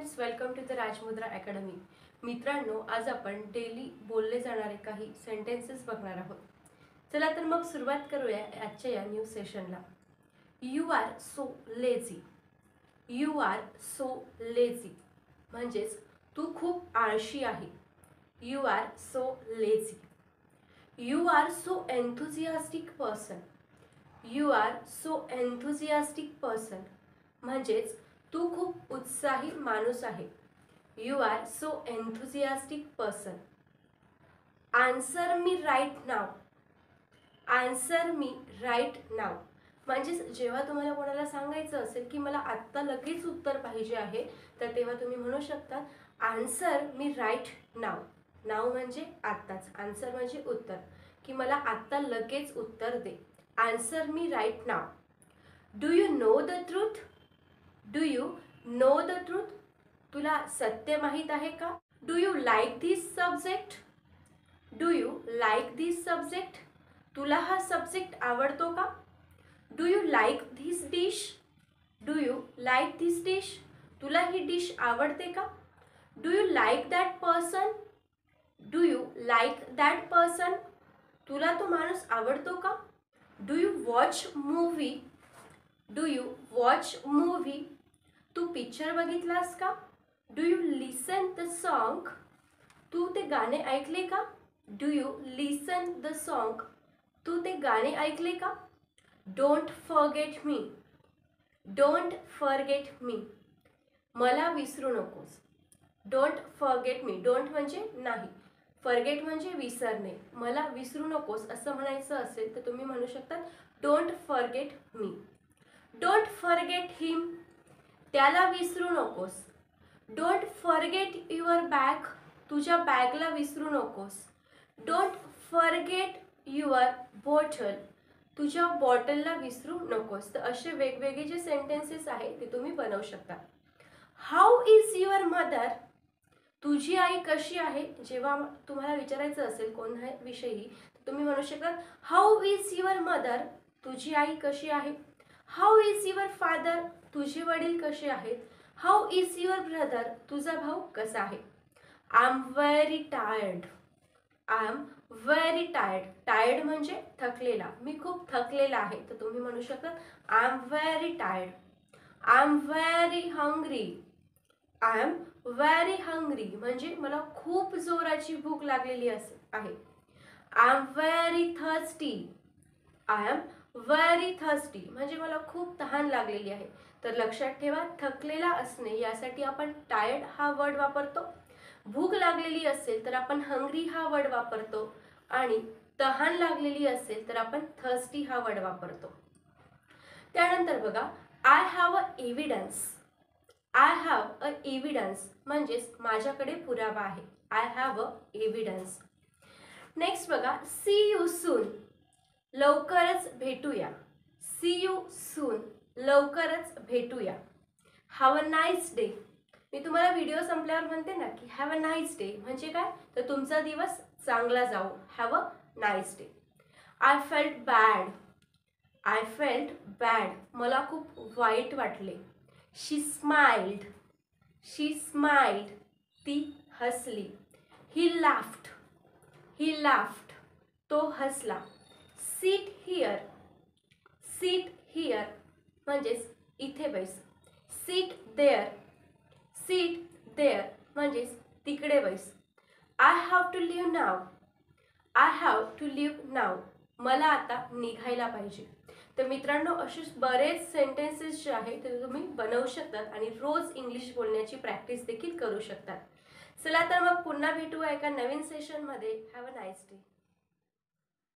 Friends, welcome to the Rajmudra academy. मित्रांनो, आज आपण डेली बोलले जाणारे काही सेंटेन्सेस बघणार आहोत। चला तर मग सुरुवात करूया आजच्या या न्यू सेशनला। You are so lazy. You are so lazy म्हणजेच तू खूप आळशी आहे। You are so lazy. You are so enthusiastic person. You are so enthusiastic person म्हणजेच तू खूप उत्साही माणूस आहे। You are so enthusiastic person. Answer me right now. Answer me right now म्हणजेच जेव्हा तुम्हाला कोणाला सांगायचं असेल की मला आत्ता लगेच उत्तर पाहिजे आहे, तर तेव्हा तुम्ही म्हणू शकता आन्सर मी राईट नाव। नाव म्हणजे आत्ताच, आन्सर म्हणजे उत्तर, की मला आत्ता लगेच उत्तर दे। Answer me right now. Do you know the truth. Do you know the truth तुला सत्य माहीत आहे का। Do you like this subject. Do you like this subject तुला हा सब्जेक्ट आवडतो का। Do you like this dish. Do you like this dish तुला ही डिश आवडते का। Do you like that person. Do you like that person तुला तो माणूस आवडतो का। Do you watch movie. Do you watch movie तू पिक्चर बघितलास का। Do you listen the song तू ते गाणे ऐकले का। Do you listen the song तू ते गाणे ऐकले का। Don't forget me. Don't forget me मला विसरू नकोस। डोंट फॉरगेट मी, डोंट म्हणजे नाही, फॉरगेट म्हणजे विसरणे। मला विसरू नकोस असं म्हणायचं असेल तर तुम्ही म्हणू शकता don't forget me. Don't forget him त्याला विसरू नकोस। डोंट फॉरगेट युअर बॅग तुझ्या बॅगला विसरू नकोस। डोंट फॉरगेट युअर बॉटल तुझ्या बॉटलला विसरू नकोस। तर असे वेगवेगळे जे सेंटेन्सेस आहेत ते तुम्ही बनवू शकता। हाऊ इज युअर मदर तुझी आई कशी आहे। जेव्हा तुम्हाला विचारायचं असेल कोणाविषयी तुम्ही म्हणू शकता हाऊ इज युअर मदर तुझी आई कशी आहे। हाऊ इज युअर फादर तुझे वडील कसे आहेत। हाऊ इज युअर ब्रदर तुझा भाऊ कसा आहे। I am very tired. I am very tired, tired म्हणजे थकलेला, मी खूप थकलेला आहे, तर तुम्ही म्हणू शकता I am very tired. I am very hungry. I am very hungry म्हणजे मला खूप जोराची भूक लागलेली आहे। I am very thirsty. I am very thirsty म्हणजे मला खूप तहान लागलेली आहे। तर लक्षात ठेवा, थकलेला असणे यासाठी आपण टायर्ड हा वर्ड वापरतो। भूक लागलेली असेल तर आपण हंग्री हा वर्ड वापरतो आणि तहान लागलेली असेल तर आपण थर्स्टी हा वर्ड वापरतो। त्यानंतर बघा, I have a evidence. I have a evidence म्हणजेच माझ्याकडे पुरावा आहे। I have a evidence. Next बघा, सी यू सून लवकरच भेटूया। सी यू सून लवकरच भेटूया। हॅव अ नाईस डे मी तुम्हाला व्हिडिओ संपल्यावर म्हणते ना की हॅव अ नाईस डे म्हणजे काय, तर तुमचा दिवस चांगला जाऊ। Have a nice day. I felt bad. I felt bad मला खूप वाईट वाटले। शी स्माइल्ड। शी स्माइल्ड ती हसली। ही लाफ्ड। ही लाफ्ड तो हसला। Sit here. सीट हिअर म्हणजेच इथे बैस। Seat there. सीट देअर म्हणजेच तिकडे बैस। I have to leave now. I have to leave now मला आता निघायला पाहिजे। तर मित्रांनो, असे बरेच सेंटेन्सेस जे आहेत ते तुम्ही बनवू शकतात आणि रोज इंग्लिश बोलण्याची प्रॅक्टिस देखील करू शकतात। चला तर मग पुन्हा भेटूया एका नवीन सेशनमध्ये। Have a nice day.